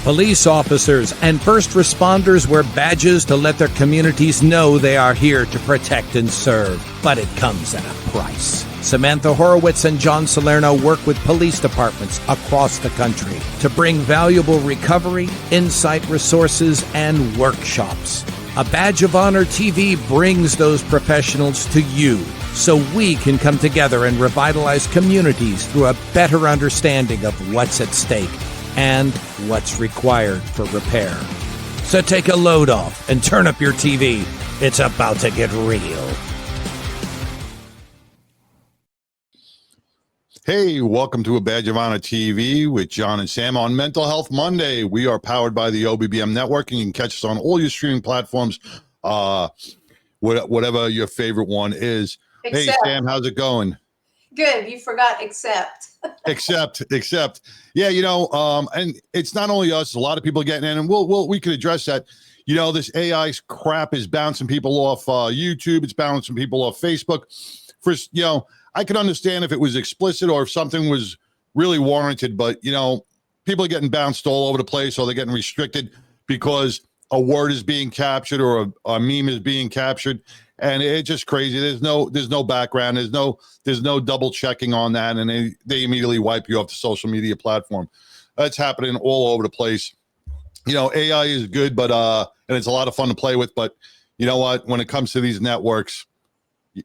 Police officers and first responders wear badges to let their communities know they are here to protect and serve. But it comes at a price. Samantha Horwitz and John Salerno work with police departments across the country to bring valuable recovery, insight resources, and workshops. A Badge of Honor TV brings those professionals to you so we can come together and revitalize communities through a better understanding of what's at stake and what's required for repair. So take a load off and turn up your TV. It's about to get real. Hey, welcome to A Badge of Honor TV with John and Sam on Mental Health Monday. We are powered by the OBBM Network, and you can catch us on all your streaming platforms, whatever your favorite one is. Except, hey, Sam, how's it going? Good. You forgot except. except. Yeah, and it's not only us. A lot of people are getting in, and we can address that. This AI crap is bouncing people off YouTube. It's bouncing people off Facebook. I could understand if it was explicit or if something was really warranted, but, people are getting bounced all over the place, or they're getting restricted because a word is being captured or a meme is being captured. And it's just crazy. There's no background. There's no double checking on that. And they immediately wipe you off the social media platform. That's happening all over the place. AI is good, but, and it's a lot of fun to play with, but you know what, when it comes to these networks,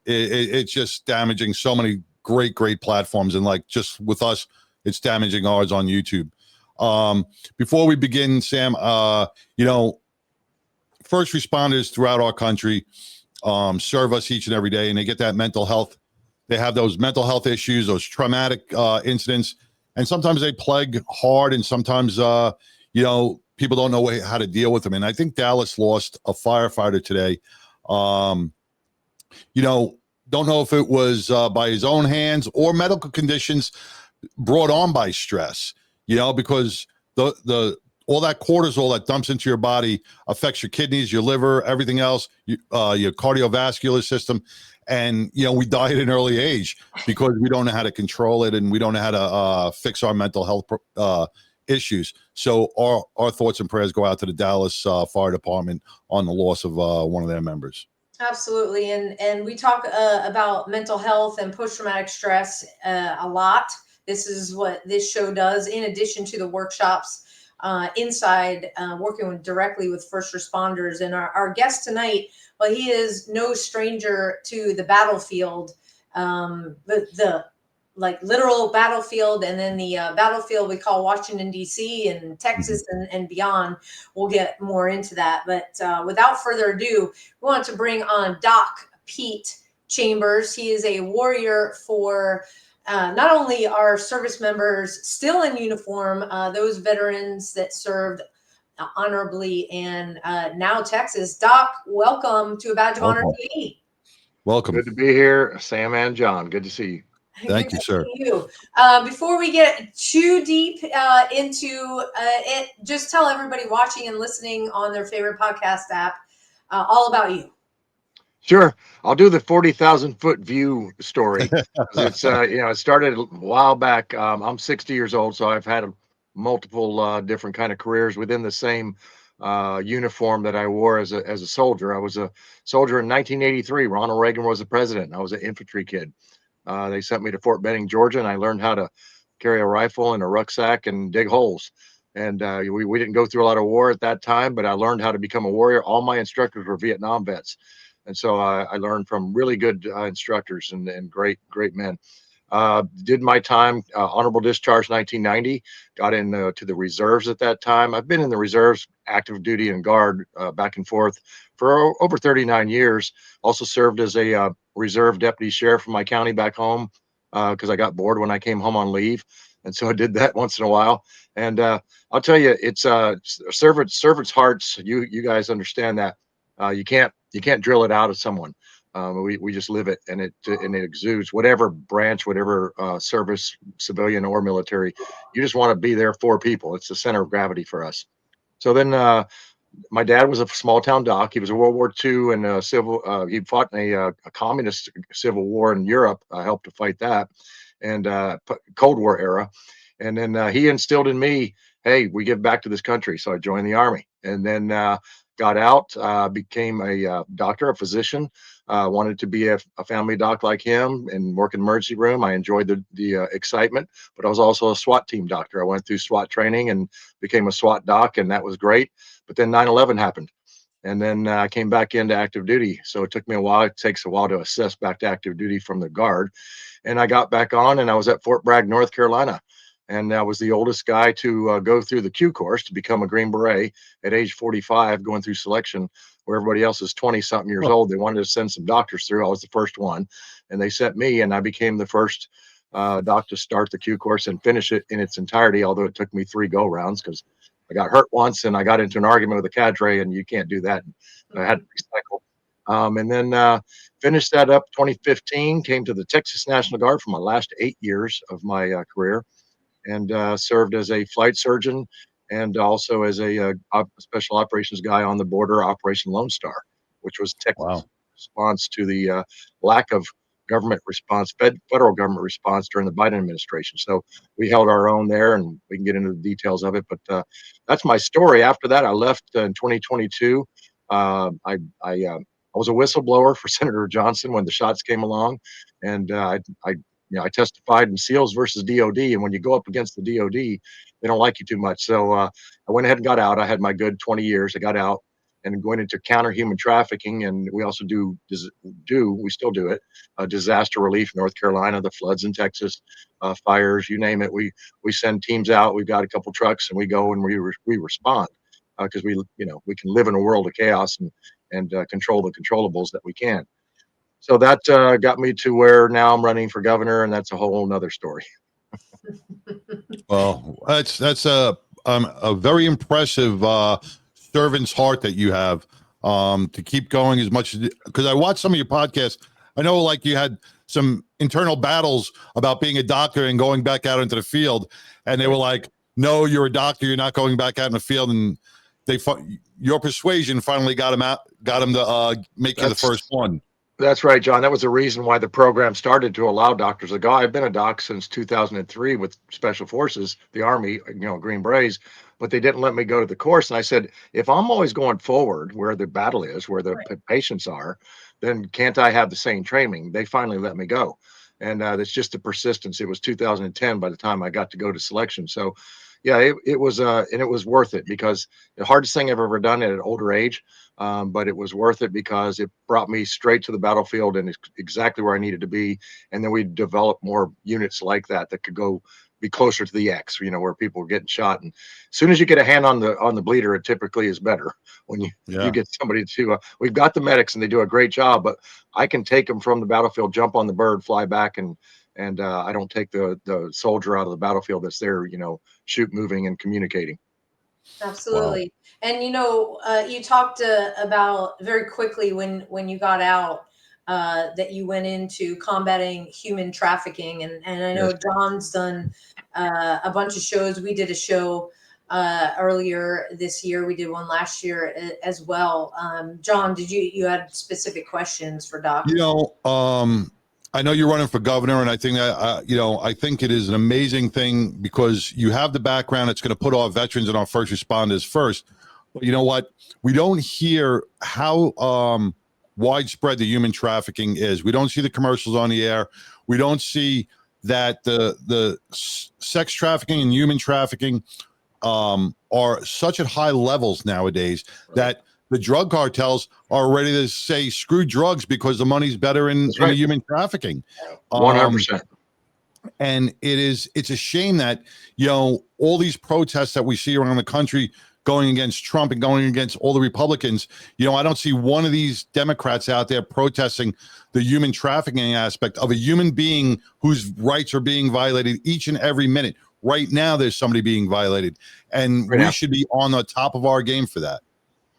it's just damaging so many great platforms. And like just with us, it's damaging ours on YouTube. Before we begin, Sam, first responders throughout our country serve us each and every day, and they get that mental health. They have those mental health issues, those traumatic incidents, and sometimes they plague hard, and sometimes people don't know how to deal with them. And I think Dallas lost a firefighter today. Don't know if it was by his own hands or medical conditions brought on by stress, because the all that cortisol that dumps into your body affects your kidneys, your liver, everything else, your cardiovascular system. And, we die at an early age because we don't know how to control it, and we don't know how to fix our mental health issues. So our thoughts and prayers go out to the Dallas Fire Department on the loss of one of their members. Absolutely. And we talk about mental health and post-traumatic stress a lot. This is what this show does, in addition to the workshops inside, working directly with first responders. And our guest tonight, well, he is no stranger to the battlefield, the like literal battlefield, and then the battlefield we call Washington, D.C. and Texas and beyond. We'll get more into that. But without further ado, we want to bring on Doc Pete Chambers. He is a warrior for not only our service members still in uniform, those veterans that served honorably, and now Texas. Doc, welcome to A Badge of Honor TV. Welcome. Good to be here, Sam and John. Good to see you. Thank you, sir. Before we get too deep into it, just tell everybody watching and listening on their favorite podcast app all about you. Sure. I'll do the 40,000-foot view story. It's it started a while back. I'm 60 years old, so I've had multiple different kind of careers within the same uniform that I wore as a soldier. I was a soldier in 1983. Ronald Reagan was the president. I was an infantry kid. They sent me to Fort Benning, Georgia, and I learned how to carry a rifle and a rucksack and dig holes. And we didn't go through a lot of war at that time, but I learned how to become a warrior. All my instructors were Vietnam vets. And so I learned from really good instructors and great men. Did my time, honorable discharge 1990, got into the reserves at that time. I've been in the reserves, active duty and guard, back and forth for over 39 years. Also served as a reserve deputy sheriff in my county back home because I got bored when I came home on leave. And so I did that once in a while. And I'll tell you, it's servants' hearts. You guys understand that. You can't drill it out of someone. We just live it, and it exudes. Whatever branch, whatever service, civilian or military, you just want to be there for people. It's the center of gravity for us. So then my dad was a small town doc. He was a World War II and civil. He fought in a communist civil war in Europe. I helped to fight that, and Cold War era. And then he instilled in me hey, we give back to this country. So I joined the Army, and then got out, became a doctor, a physician. Wanted to be a family doc like him and work in the emergency room. I enjoyed the excitement, but I was also a SWAT team doctor. I went through SWAT training and became a SWAT doc, and that was great. But then 9/11 happened. And then I came back into active duty. So it took me a while. It takes a while to assess back to active duty from the Guard. And I got back on, and I was at Fort Bragg, North Carolina. And I was the oldest guy to go through the Q course to become a Green Beret at age 45, going through selection where everybody else is 20 something years old. They wanted to send some doctors through. I was the first one, and they sent me, and I became the first doc to start the Q course and finish it in its entirety, although it took me 3 go rounds because I got hurt once and I got into an argument with a cadre, and you can't do that. I had to recycle. And then finished that up 2015, came to the Texas National Guard for my last 8 years of my career, and served as a flight surgeon and also as a special operations guy on the border, Operation Lone Star, which was Texas response to the lack of government response, federal government response during the Biden administration. So we held our own there, and we can get into the details of it. But that's my story. After that, I left in 2022. I was a whistleblower for Senator Johnson when the shots came along, and I testified in SEALs versus DOD, and when you go up against the DOD, they don't like you too much. So I went ahead and got out. I had my good 20 years. I got out and going into counter human trafficking, and we also we still do it. Disaster relief, North Carolina, the floods in Texas, fires, you name it. We send teams out. We've got a couple trucks, and we go and we respond because we can live in a world of chaos and control the controllables that we can. So that got me to where now I'm running for governor, and that's a whole nother story. Well, that's a very impressive servant's heart that you have to keep going as much as, because I watched some of your podcasts. I know like you had some internal battles about being a doctor and going back out into the field, and they were like, no, you're a doctor, you're not going back out in the field, and your persuasion finally got him to make you the first one. That's right, John. That was the reason why the program started, to allow doctors to go. I've been a doc since 2003 with Special Forces, the Army, Green Berets, but they didn't let me go to the course. And I said, if I'm always going forward where the battle is, where the patients are, then can't I have the same training? They finally let me go. And it's just the persistence. It was 2010 by the time I got to go to selection. So yeah, it was and it was worth it, because the hardest thing I've ever done at an older age. But it was worth it because it brought me straight to the battlefield and exactly where I needed to be. And then we developed more units like that could go be closer to the X, where people were getting shot. And as soon as you get a hand on the bleeder, it typically is better when you get somebody to. We've got the medics and they do a great job, but I can take them from the battlefield, jump on the bird, fly back, and I don't take the soldier out of the battlefield that's there, shoot, moving, and communicating. Absolutely. Wow. And you talked about very quickly when you got out that you went into combating human trafficking, and I know John's done a bunch of shows. We did a show earlier this year. We did one last year as well. John, you had specific questions for Doc? I know you're running for governor, and I think that, I think it is an amazing thing because you have the background. It's going to put our veterans and our first responders first. But you know what? We don't hear how widespread the human trafficking is. We don't see the commercials on the air. We don't see that the sex trafficking and human trafficking are such at high levels nowadays that the drug cartels are ready to say screw drugs because the money's better in human trafficking. 100%. And it's a shame that, all these protests that we see around the country going against Trump and going against all the Republicans, I don't see one of these Democrats out there protesting the human trafficking aspect of a human being whose rights are being violated each and every minute. Right now, there's somebody being violated, and we should be on the top of our game for that.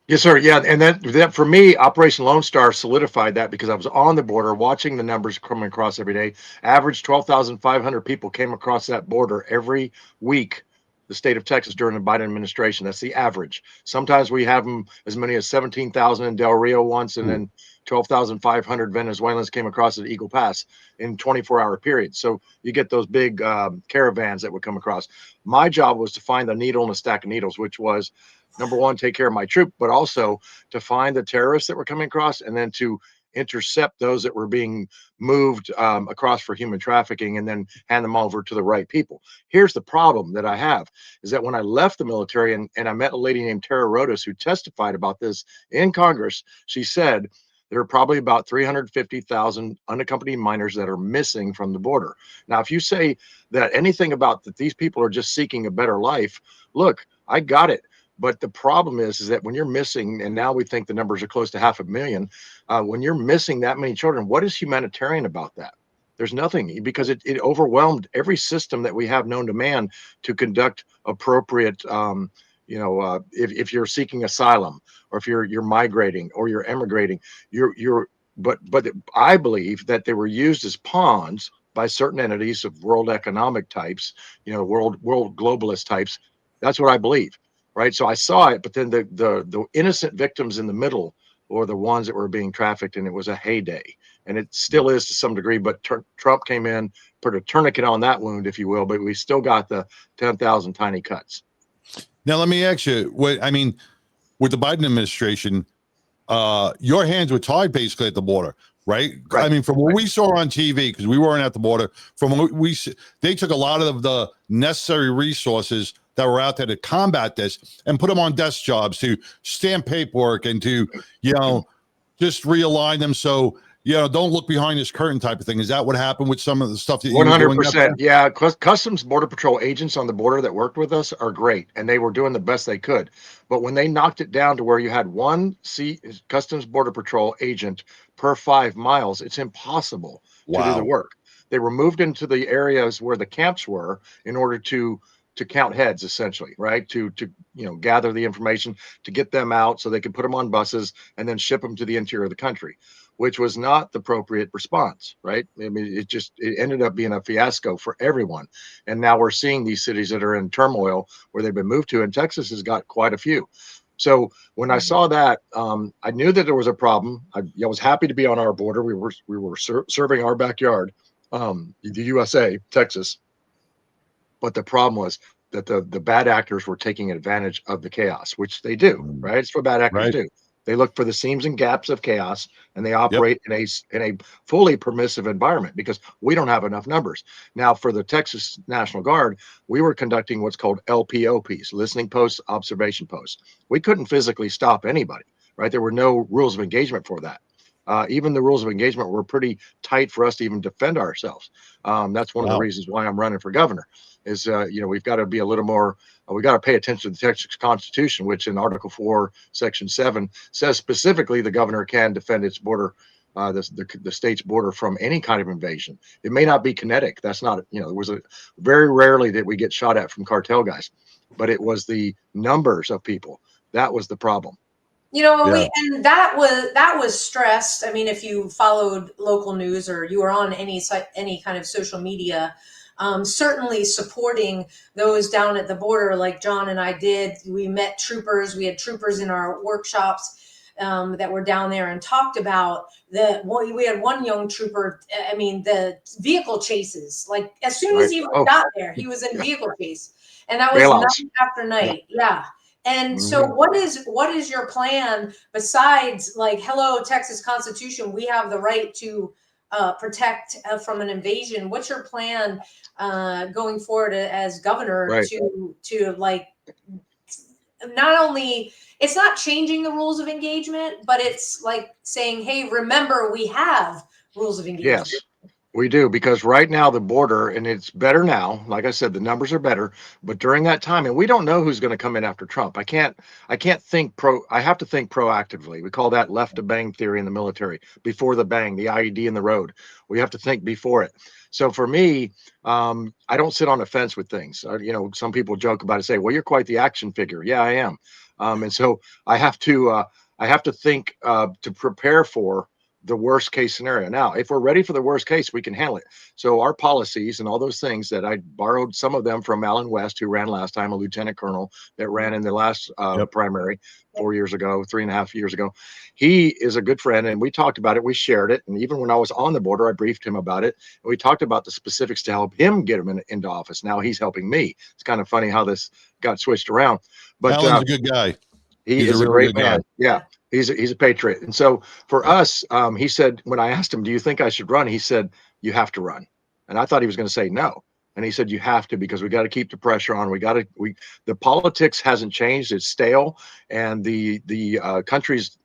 Yes, sir. Yeah. And that for me, Operation Lone Star solidified that, because I was on the border watching the numbers coming across every day. Average 12,500 people came across that border every week, the state of Texas, during the Biden administration. That's the average. Sometimes we have them as many as 17,000 in Del Rio once, and then 12,500 Venezuelans came across at Eagle Pass in 24-hour periods. So you get those big caravans that would come across. My job was to find the needle in a stack of needles, which was, number one, take care of my troop, but also to find the terrorists that were coming across, and then to intercept those that were being moved across for human trafficking, and then hand them over to the right people. Here's the problem that I have, is that when I left the military and I met a lady named Tara Rodas who testified about this in Congress, she said there are probably about 350,000 unaccompanied minors that are missing from the border. Now, if you say that anything about that these people are just seeking a better life, look, I got it. But the problem is that when you're missing, and now we think the numbers are close to 500,000, when you're missing that many children, what is humanitarian about that? There's nothing, because it overwhelmed every system that we have known to man to conduct appropriate, if you're seeking asylum, or if you're migrating, or you're emigrating, but I believe that they were used as pawns by certain entities of world economic types, world globalist types. That's what I believe. Right. So I saw it, but then the innocent victims in the middle were the ones that were being trafficked, and it was a heyday, and it still is to some degree. But Trump came in, put a tourniquet on that wound, if you will, but we still got the 10,000 tiny cuts. Now, let me ask you, with the Biden administration, your hands were tied basically at the border, right? I mean, from what we saw on TV, because we weren't at the border, from what they took a lot of the necessary resources that were out there to combat this and put them on desk jobs to stamp paperwork and to, just realign them. So, don't look behind this curtain type of thing. Is that what happened with some of the stuff that you 100%? Yeah. Customs Border Patrol agents on the border that worked with us are great, and they were doing the best they could. But when they knocked it down to where you had one Customs Border Patrol agent per 5 miles, it's impossible to do the work. They were moved into the areas where the camps were in order to count heads, essentially, right? To gather the information, to get them out so they could put them on buses and then ship them to the interior of the country, which was not the appropriate response, right? I mean, it ended up being a fiasco for everyone. And now we're seeing these cities that are in turmoil where they've been moved to, and Texas has got quite a few. So when I saw that, I knew that there was a problem. I was happy to be on our border. We were serving our backyard, the USA, Texas. But the problem was that the bad actors were taking advantage of the chaos, which they do, right? It's what bad actors do. They look for the seams and gaps of chaos, and they operate in a fully permissive environment, because we don't have enough numbers. Now, for the Texas National Guard, we were conducting what's called LPOPs, listening posts, observation posts. We couldn't physically stop anybody, right? There were no rules of engagement for that. Even the rules of engagement were pretty tight for us to even defend ourselves. That's one of the reasons why I'm running for governor. Is we've got to be a little more. We got to pay attention to the Texas Constitution, which in Article 4, Section 7 says specifically the governor can defend its border, the state's border, from any kind of invasion. It may not be kinetic. That's not. There was very rarely that we get shot at from cartel guys, but it was the numbers of people that was the problem. And that was stressed. I mean, if you followed local news or you were on any kind of social media, certainly supporting those down at the border, like John and I did. We met troopers. We had troopers in our workshops that were down there and talked about we had one young trooper. I mean, the vehicle chases, like as soon as he got there, he was in vehicle chase, and that was night after night. Yeah. And so what is your plan besides, like, hello, Texas Constitution, we have the right to protect from an invasion? What's your plan going forward as governor to like, not only, it's not changing the rules of engagement, but it's like saying, hey, remember, we have rules of engagement. Yes. We do, because right now the border, and it's better now, like I said, the numbers are better, but during that time, and we don't know who's going to come in after Trump. I have to think proactively. We call that left to bang theory in the military. Before the bang, the IED in the road. We have to think before it. So for me, I don't sit on the fence with things. Some people joke about it, say, well, you're quite the action figure. Yeah, I am. And so I have to think to prepare for the worst case scenario. Now, if we're ready for the worst case, we can handle it. So our policies and all those things that I borrowed some of them from Alan West, who ran last time, a lieutenant colonel that ran in the last primary 4 years ago, 3.5 years ago. He is a good friend, and we talked about it. We shared it. And even when I was on the border, I briefed him about it. And we talked about the specifics to help him get him into office. Now he's helping me. It's kind of funny how this got switched around. But Alan's a good guy. He He's is a a really great good guy. man. Yeah. He's a patriot. And so for us, he said, when I asked him, do you think I should run? He said, you have to run. And I thought he was going to say no. And he said, you have to, because we got to keep the pressure on. The politics hasn't changed. It's stale. And the country's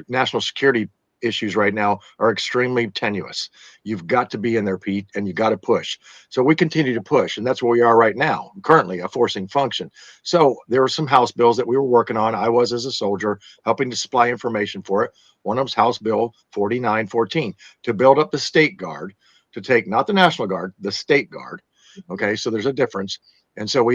national security issues right now are extremely tenuous. You've got to be in there, Pete, and you got to push. So we continue to push, and that's where we are right now, currently a forcing function. So there are some House bills that we were working on. I was, as a soldier, helping to supply information for it. One of them's House Bill 4914 to build up the state guard, to take not the National Guard, the state guard. Okay, so there's a difference. And so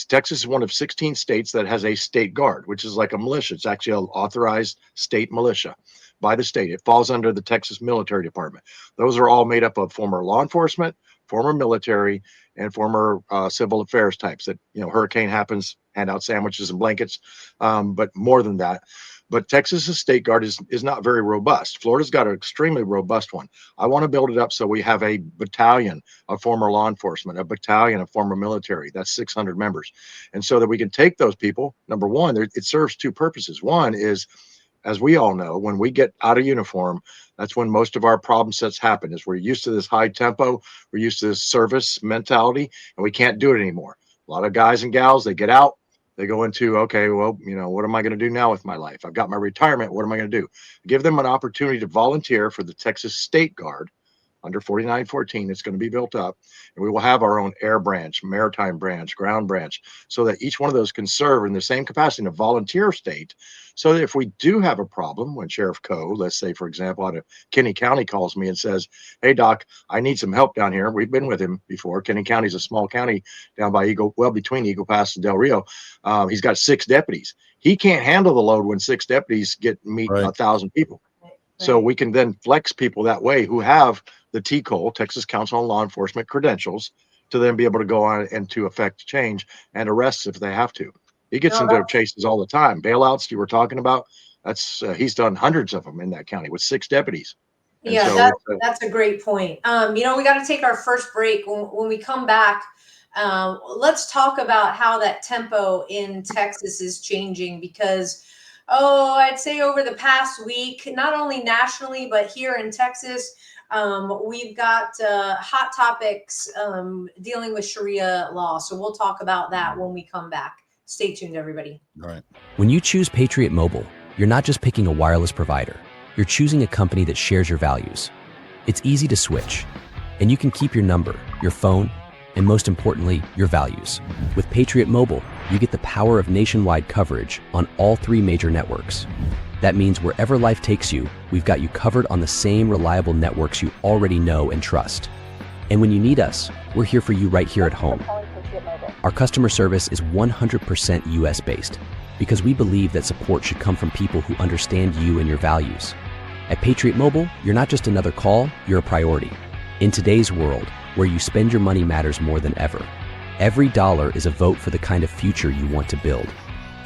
Texas is one of 16 states that has a state guard, which is like a militia. It's actually an authorized state militia by the state. It falls under the Texas Military Department. Those are all made up of former law enforcement, former military, and former civil affairs types that, hurricane happens, hand out sandwiches and blankets, but more than that. But Texas's state guard is not very robust. Florida's got an extremely robust one. I want to build it up so we have a battalion of former law enforcement, a battalion of former military. That's 600 members. And so that we can take those people, number one, it serves two purposes. One is, as we all know, when we get out of uniform, that's when most of our problem sets happen, is we're used to this high tempo, we're used to this service mentality, and we can't do it anymore. A lot of guys and gals, they get out, they go into, okay, well, what am I going to do now with my life? I've got my retirement. What am I going to do? Give them an opportunity to volunteer for the Texas State Guard under 4914. It's going to be built up, and we will have our own air branch, maritime branch, ground branch, so that each one of those can serve in the same capacity in a volunteer state. So that if we do have a problem, when Sheriff Coe, let's say, for example, out of Kinney County, calls me and says, hey, Doc, I need some help down here. We've been with him before. Kinney County is a small county down by between Eagle Pass and Del Rio. He's got 6 deputies. He can't handle the load when 6 deputies meet 1,000 people. So we can then flex people that way who have the TCOL, Texas Council on Law Enforcement credentials, to then be able to go on and to affect change and arrests if they have to. He gets into chases all the time. Bailouts you were talking about, he's done hundreds of them in that county with 6 deputies. And yeah, that's a great point. We got to take our first break. When we come back, let's talk about how that tempo in Texas is changing, because I'd say over the past week, not only nationally, but here in Texas, we've got hot topics dealing with Sharia law. So we'll talk about that when we come back. Stay tuned, everybody. All right. When you choose Patriot Mobile, you're not just picking a wireless provider. You're choosing a company that shares your values. It's easy to switch, and you can keep your number, your phone, and most importantly, your values. With Patriot Mobile, you get the power of nationwide coverage on all 3 major networks. That means wherever life takes you, we've got you covered on the same reliable networks you already know and trust. And when you need us, we're here for you right here at home. Our customer service is 100% US-based, because we believe that support should come from people who understand you and your values. At Patriot Mobile, you're not just another call, you're a priority. In today's world, where you spend your money matters more than ever, every dollar is a vote for the kind of future you want to build.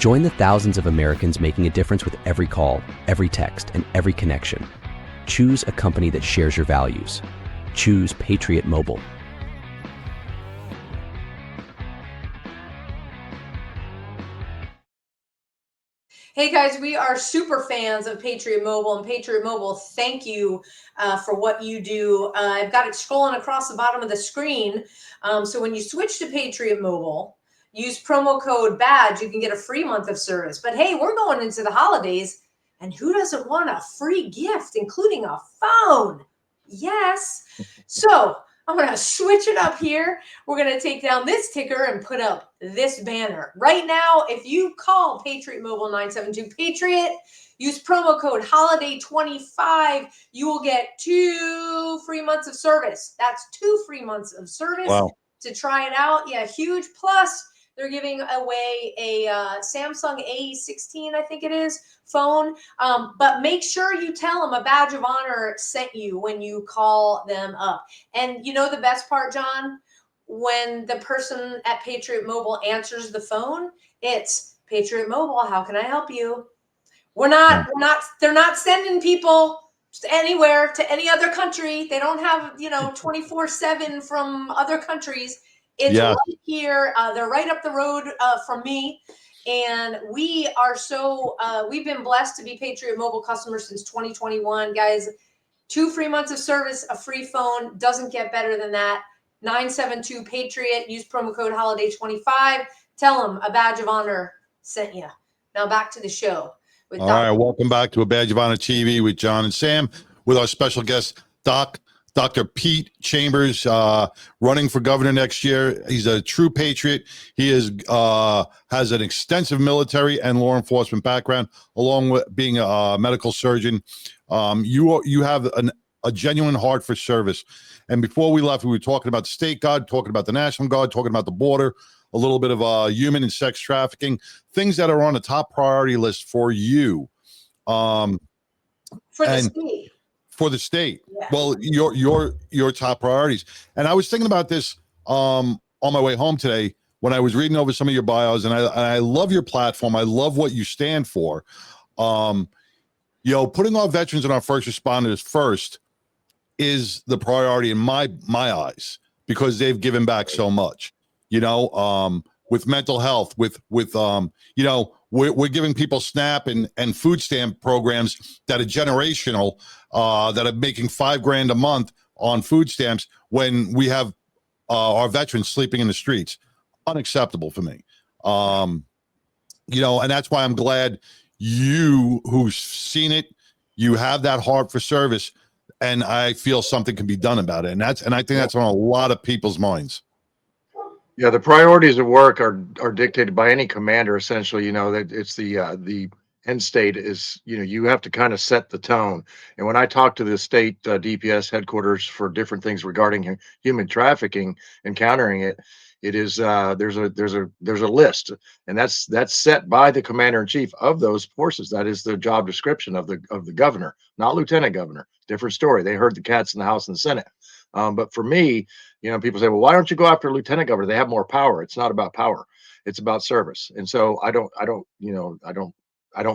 Join the thousands of Americans making a difference with every call, every text, and every connection. Choose a company that shares your values. Choose Patriot Mobile. Hey guys, we are super fans of Patriot Mobile, and Patriot Mobile, thank you for what you do. I've got it scrolling across the bottom of the screen. So when you switch to Patriot Mobile, use promo code BADGE, you can get a free month of service. But hey, we're going into the holidays, and who doesn't want a free gift, including a phone? Yes. So I'm going to switch it up here. We're going to take down this ticker and put up this banner. Right now, if you call Patriot Mobile 972 Patriot, use promo code HOLIDAY25, you will get 2 free months of service. That's 2 free months of service to try it out. Yeah, huge. Plus, They're giving away a Samsung A16, I think it is, phone. But make sure you tell them a badge of honor sent you when you call them up. And you know the best part, John? When the person at Patriot Mobile answers the phone, it's Patriot Mobile, how can I help you? They're not sending people anywhere to any other country. They don't have, 24/7 from other countries. It's Yeah. right here. They're right up the road from me. And we've been blessed to be Patriot Mobile customers since 2021, guys. 2 free months of service, a free phone. Doesn't get better than that. 972 Patriot. Use promo code holiday25. Tell them a badge of honor sent you. Now back to the show. All right, welcome back to A Badge of Honor TV with John and Sam, with our special guest, Dr. Pete Chambers, running for governor next year. He's a true patriot. He has an extensive military and law enforcement background, along with being a medical surgeon. You have a genuine heart for service. And before we left, we were talking about the state guard, talking about the National Guard, talking about the border, a little bit of human and sex trafficking, things that are on the top priority list for you. For the state. For the state. Yeah. Well, your top priorities. And I was thinking about this on my way home today when I was reading over some of your bios, and I love your platform. I love what you stand for. Putting our veterans and our first responders first is the priority in my eyes, because they've given back so much. With mental health, we're giving people SNAP and food stamp programs that are generational, that are making $5,000 a month on food stamps when we have our veterans sleeping in the streets. Unacceptable for me. And that's why I'm glad you, who's seen it, you have that heart for service, and I feel something can be done about it. And I think that's on a lot of people's minds. Yeah, the priorities of work are dictated by any commander, essentially. That it's the end state is, you have to kind of set the tone. And when I talk to the state DPS headquarters for different things regarding human trafficking and countering it, it is there's a list, and that's set by the commander in chief of those forces. That is the job description of the governor, not lieutenant governor. Different story. They heard the cats in the House and the Senate. But for me, people say, well, why don't you go after lieutenant governor? They have more power. It's not about power. It's about service. And so I don't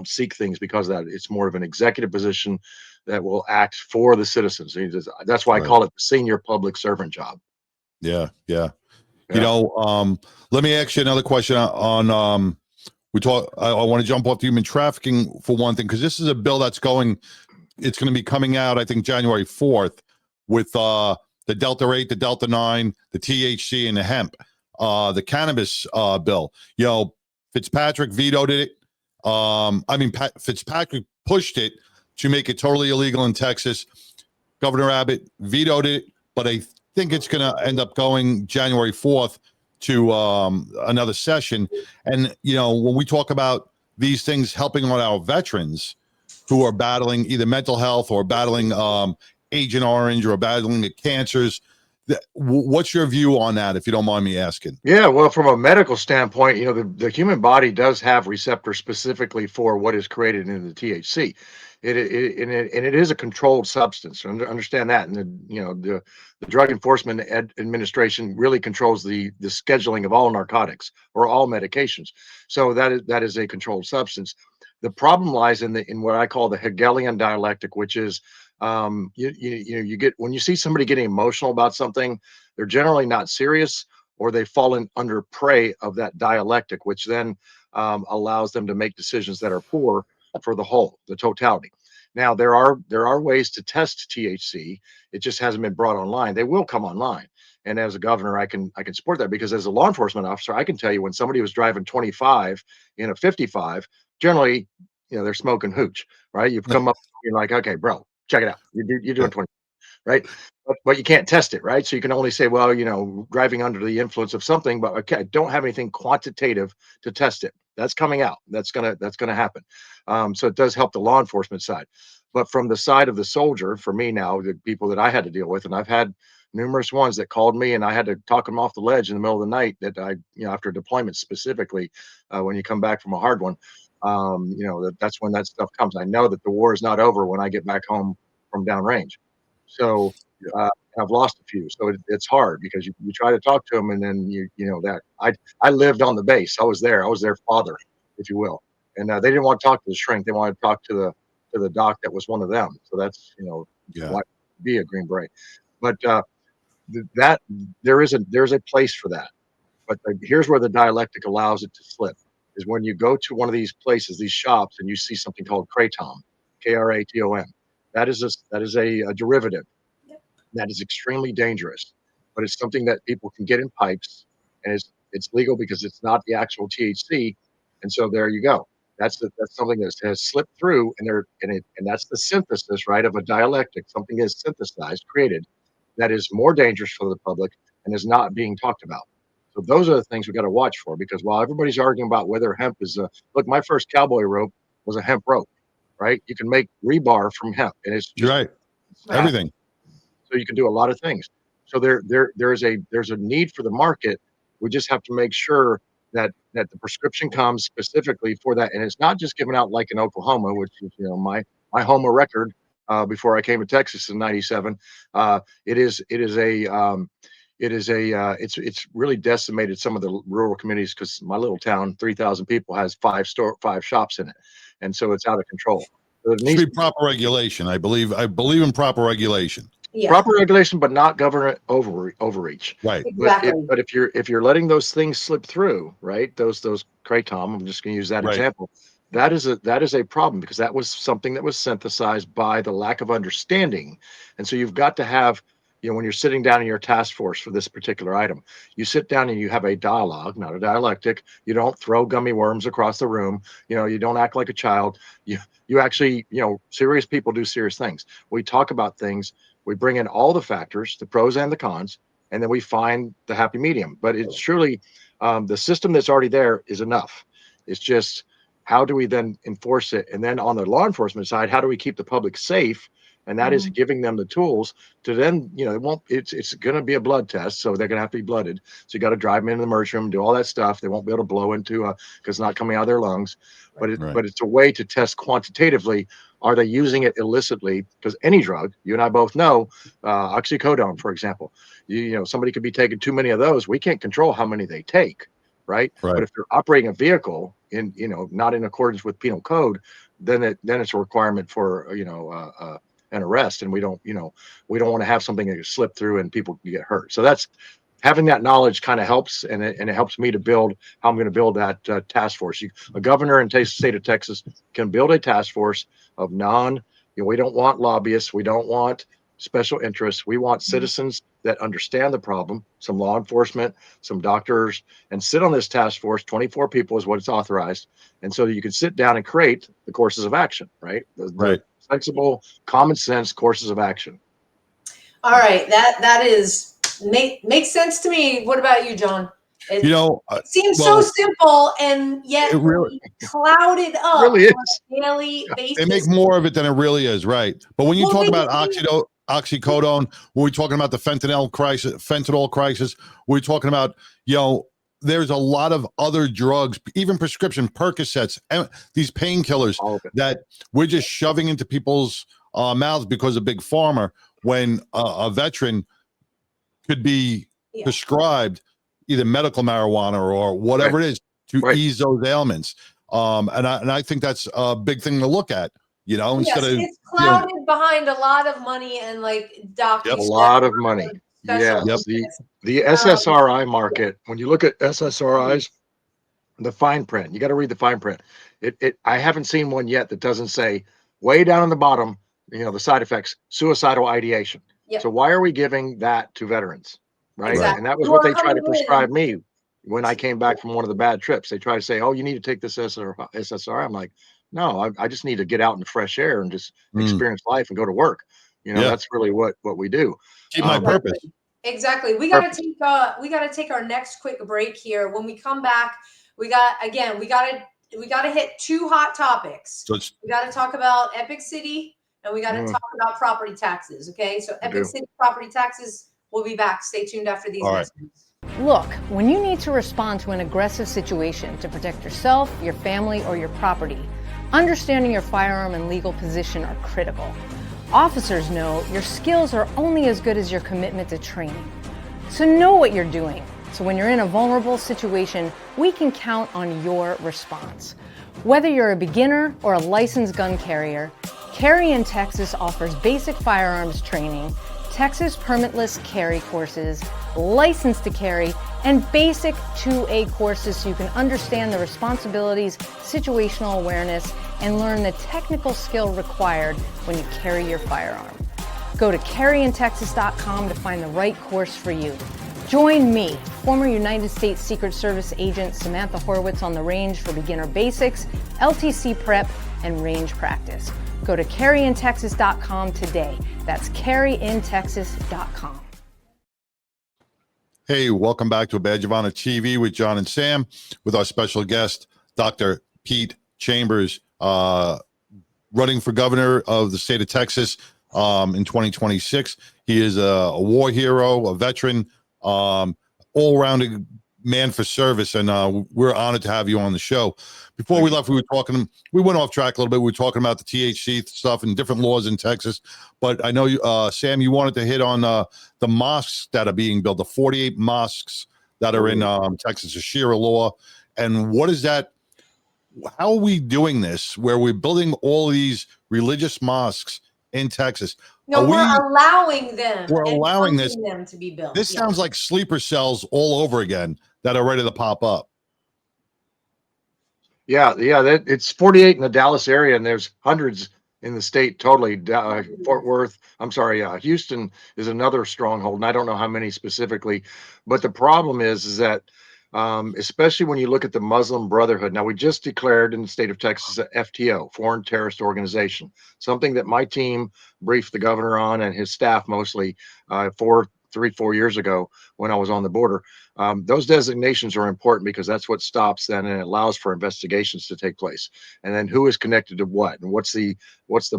seek things because of that. It's more of an executive position that will act for the citizens. That's why I call it the senior public servant job. Yeah. Let me ask you another question on I want to jump off the human trafficking for one thing, because this is a bill it's going to be coming out, I think, January 4th, with the Delta 8, the Delta 9, the THC, and the hemp, the cannabis bill. Fitzpatrick vetoed it. Fitzpatrick pushed it to make it totally illegal in Texas. Governor Abbott vetoed it, but I think it's going to end up going January 4th to another session. And, when we talk about these things helping on our veterans who are battling either mental health or battling Agent Orange or battling the cancers, what's your view on that, if you don't mind me asking? Yeah, well, from a medical standpoint, the human body does have receptors specifically for what is created in the THC. It is a controlled substance. Understand that, and the Drug Enforcement Administration really controls the scheduling of all narcotics or all medications. So that is a controlled substance. The problem lies in what I call the Hegelian dialectic, which is you get when you see somebody getting emotional about something, they're generally not serious, or they've fallen under prey of that dialectic, which then allows them to make decisions that are poor for the whole, the totality. Now, there are ways to test THC. It just hasn't been brought online. They will come online. And as a governor, I can support that, because as a law enforcement officer, I can tell you when somebody was driving 25 in a 55, generally, they're smoking hooch, right? You've come up, you're like, okay, bro, check it out. You're doing 20, right? But you can't test it, right? So you can only say, well, driving under the influence of something, but okay, I don't have anything quantitative to test it. That's coming out. That's gonna happen. So it does help the law enforcement side. But from the side of the soldier, for me now, the people that I had to deal with, and I've had numerous ones that called me, and I had to talk them off the ledge in the middle of the night. That after deployment specifically, when you come back from a hard one, that's when that stuff comes. I know that the war is not over when I get back home from downrange. So I've lost a few. So it's hard because you try to talk to them, and then that I lived on the base. I was there. I was their father, if you will. And they didn't want to talk to the shrink. They wanted to talk to the doc that was one of them. So that's why be a Green Beret. But that there's a place for that. But here's where the dialectic allows it to slip, is when you go to one of these places, these shops, and you see something called kratom, Kratom. That is a derivative that is extremely dangerous, but it's something that people can get in pipes, and it's legal because it's not the actual THC, and so there you go. That's something that has slipped through, and that's the synthesis, right, of a dialectic. Something is synthesized, created, that is more dangerous for the public and is not being talked about. So those are the things we got to watch for, because while everybody's arguing about whether hemp is look, my first cowboy rope was a hemp rope, right? You can make rebar from hemp, and it's just right. Everything. So you can do a lot of things. So there's a need for the market. We just have to make sure that the prescription comes specifically for that, and it's not just given out like in Oklahoma, which is my Homa record before I came to Texas in '97. It's really decimated some of the rural communities, because my little town, 3,000 people, has 5 shops in it, and so it's out of control. So It should be proper regulation. I believe in proper regulation. Yeah. Proper regulation, but not government overreach. Right. Exactly. But if you're letting those things slip through, right? Those kratom, I'm just going to use that example. That is a problem, because that was something that was synthesized by the lack of understanding, and so you've got to have, when you're sitting down in your task force for this particular item, you sit down and you have a dialogue, not a dialectic. You don't throw gummy worms across the room. You don't act like a child. You actually, serious people do serious things. We talk about things. We bring in all the factors, the pros and the cons, and then we find the happy medium. But it's truly the system that's already there is enough. It's just, how do we then enforce it? And then on the law enforcement side, how do we keep the public safe? And that is giving them the tools to then, it's going to be a blood test. So they're going to have to be blooded. So you got to drive them into the emergency room, do all that stuff. They won't be able to blow into because it's not coming out of their lungs. But it's a way to test quantitatively. Are they using it illicitly? Because any drug, you and I both know, oxycodone, for example, somebody could be taking too many of those. We can't control how many they take, right? But if they're operating a vehicle in, not in accordance with penal code, then it's a requirement for, an arrest, and we don't want to have something that slip through and people can get hurt. So that's having that knowledge kind of helps, and it helps me to build how I'm going to build that task force. A governor in the state of Texas can build a task force of we don't want lobbyists, we don't want special interests, we want citizens that understand the problem, some law enforcement, some doctors, and sit on this task force. 24 people is what it's authorized, and so you can sit down and create the courses of action, right? The sensible, common sense courses of action. All right, that is makes sense to me. What about you, John? It seems so simple, and yet it really clouded up really is. on a daily basis. They make more of it than it really is, right? But when you talk about oxycodone, when we're talking about the fentanyl crisis, we're talking about, there's a lot of other drugs, even prescription Percocets, and these painkillers that we're just shoving into people's mouths because of big pharma, when a veteran could be prescribed either medical marijuana or whatever it is to ease those ailments. And I think that's a big thing to look at, instead of it's clouded behind a lot of money and doctors. A lot of money. Yes. The SSRI market, when you look at SSRIs, the fine print, you got to read the fine print. I haven't seen one yet that doesn't say way down on the bottom, the side effects, suicidal ideation. So why are we giving that to veterans? Right. Exactly. And that was what they tried to prescribe me when I came back from one of the bad trips. They try to say, oh, you need to take this SSRI. I'm like, no, I just need to get out in the fresh air and just experience life and go to work. That's really what we do. Keep my purpose. Exactly. We got to take our next quick break here. When we come back, we got to hit 2 hot topics. So we got to talk about Epic City, and we got to talk about property taxes. Okay. So Epic City property taxes, We'll be back. Stay tuned after these All right. messages. Look, when you need to respond to an aggressive situation to protect yourself, your family, or your property, understanding your firearm and legal position are critical. Officers know your skills are only as good as your commitment to training. So know what you're doing. So when you're in a vulnerable situation, we can count on your response. Whether you're a beginner or a licensed gun carrier, Carry in Texas offers basic firearms training, Texas permitless carry courses, license to carry, and basic 2A courses so you can understand the responsibilities, situational awareness, and learn the technical skill required when you carry your firearm. Go to carryintexas.com to find the right course for you. Join me, former United States Secret Service agent Samantha Horwitz, on the range for beginner basics, LTC prep, and range practice. Go to carryintexas.com today. That's carryintexas.com. Hey, welcome back to A Badge of Honor TV with John and Sam, with our special guest, Dr. Pete Chambers, running for governor of the state of Texas in 2026. He is a war hero, a veteran, all-rounded man for service, and we're honored to have you on the show. Before we left, we went off track a little bit. We were talking about the THC stuff and different laws in Texas, but I know you, Sam, you wanted to hit on the mosques that are being built, the 48 mosques that are in Texas, a Sharia law. And what is that? How are we doing this, where we're building all these religious mosques in Texas? No, we're allowing them. We're allowing them to be built. This sounds like sleeper cells all over again that are ready to pop up. Yeah, it's 48 in the Dallas area, and there's hundreds in the state totally. Fort Worth, Houston is another stronghold, and I don't know how many specifically. But the problem is that especially when you look at the Muslim Brotherhood. Now, we just declared in the state of Texas a FTO, Foreign Terrorist Organization, something that my team briefed the governor on and his staff mostly 4 years ago when I was on the border. Those designations are important because that's what stops then and it allows for investigations to take place. And then who is connected to what, and what's the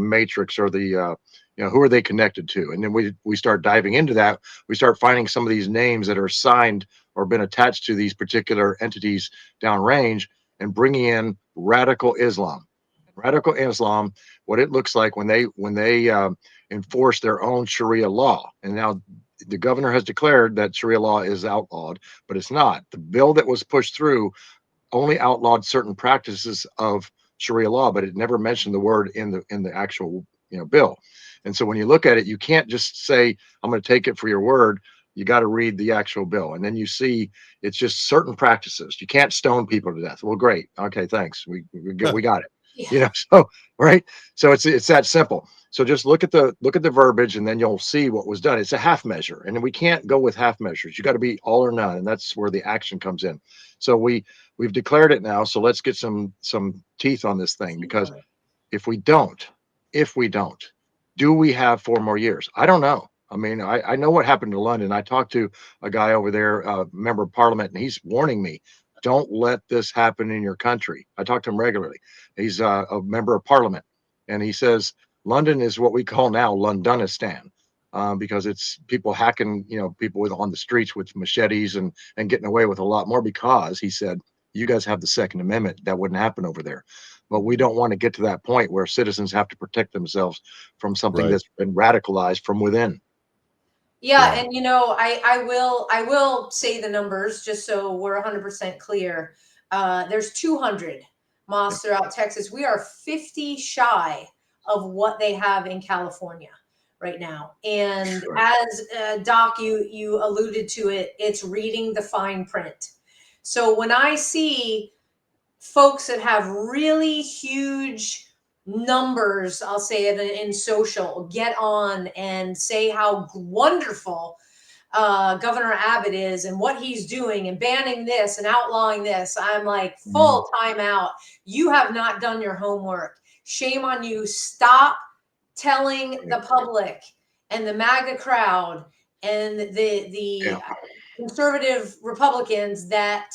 matrix, or the who are they connected to? And then we start diving into that. We start finding some of these names that are signed or been attached to these particular entities downrange, and bringing in radical Islam. Radical Islam, what it looks like when they enforce their own Sharia law. And now the governor has declared that Sharia law is outlawed, but it's not. The bill that was pushed through only outlawed certain practices of Sharia law, but it never mentioned the word in the actual bill. And so when you look at it, you can't just say, I'm going to take it for your word. You got to read the actual bill. And then you see it's just certain practices. You can't stone people to death. Well, great. Okay, thanks. We got it. Yeah. So right. So it's that simple. So just look at the verbiage, and then you'll see what was done. It's a half measure, and we can't go with half measures. You got to be all or none, and that's where the action comes in. So we've declared it now. So let's get some teeth on this thing, because if we don't, do we have 4 more years? I don't know. I mean, I know what happened to London. I talked to a guy over there, a member of parliament, and he's warning me, don't let this happen in your country. I talk to him regularly. He's a member of parliament, and he says London is what we call now Londonistan, because it's people hacking, people on the streets with machetes and getting away with a lot more, because he said, you guys have the Second Amendment. That wouldn't happen over there. But we don't want to get to that point where citizens have to protect themselves from something that's been radicalized from within. Yeah, and I will say the numbers just so we're 100% clear. There's 200 mosques throughout Texas. We are 50 shy of what they have in California right now. And as Doc, you alluded to it, it's reading the fine print. So when I see folks that have really huge numbers, I'll say it in social, get on and say how wonderful Governor Abbott is and what he's doing and banning this and outlawing this, I'm like, full time out. You have not done your homework. Shame on you. Stop telling the public and the MAGA crowd and the conservative Republicans, that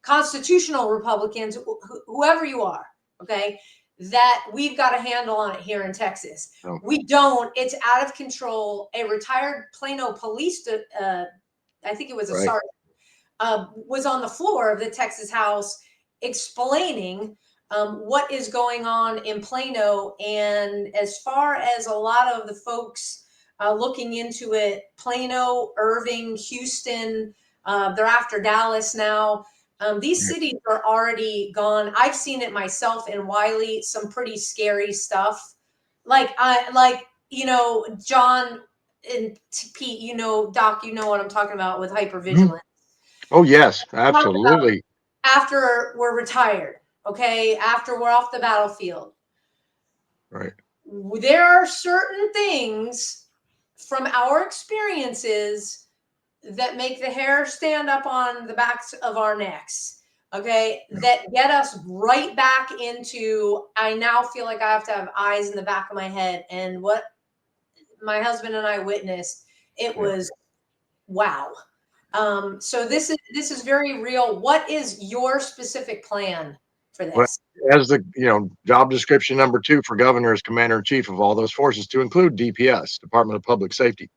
constitutional Republicans, whoever you are, okay, that we've got a handle on it here in Texas. No. We don't. It's out of control. A retired Plano police, I think it was a Right. sergeant, was on the floor of the Texas House explaining what is going on in Plano. And as far as a lot of the folks looking into it, Plano, Irving, Houston, they're after Dallas now. These cities are already gone. I've seen it myself in Wiley, some pretty scary stuff. Like John and Pete, Doc, you know what I'm talking about with hypervigilance. Oh, yes, absolutely. After we're retired, okay, after we're off the battlefield, Right. there are certain things from our experiences that make the hair stand up on the backs of our necks, okay, that get us right back into, I now feel like I have to have eyes in the back of my head. And what my husband and I witnessed, it was wow. So this is very real. What is your specific plan for Well, this? as the job description number 2 for governor is commander in chief of all those forces, to include DPS, Department of Public Safety.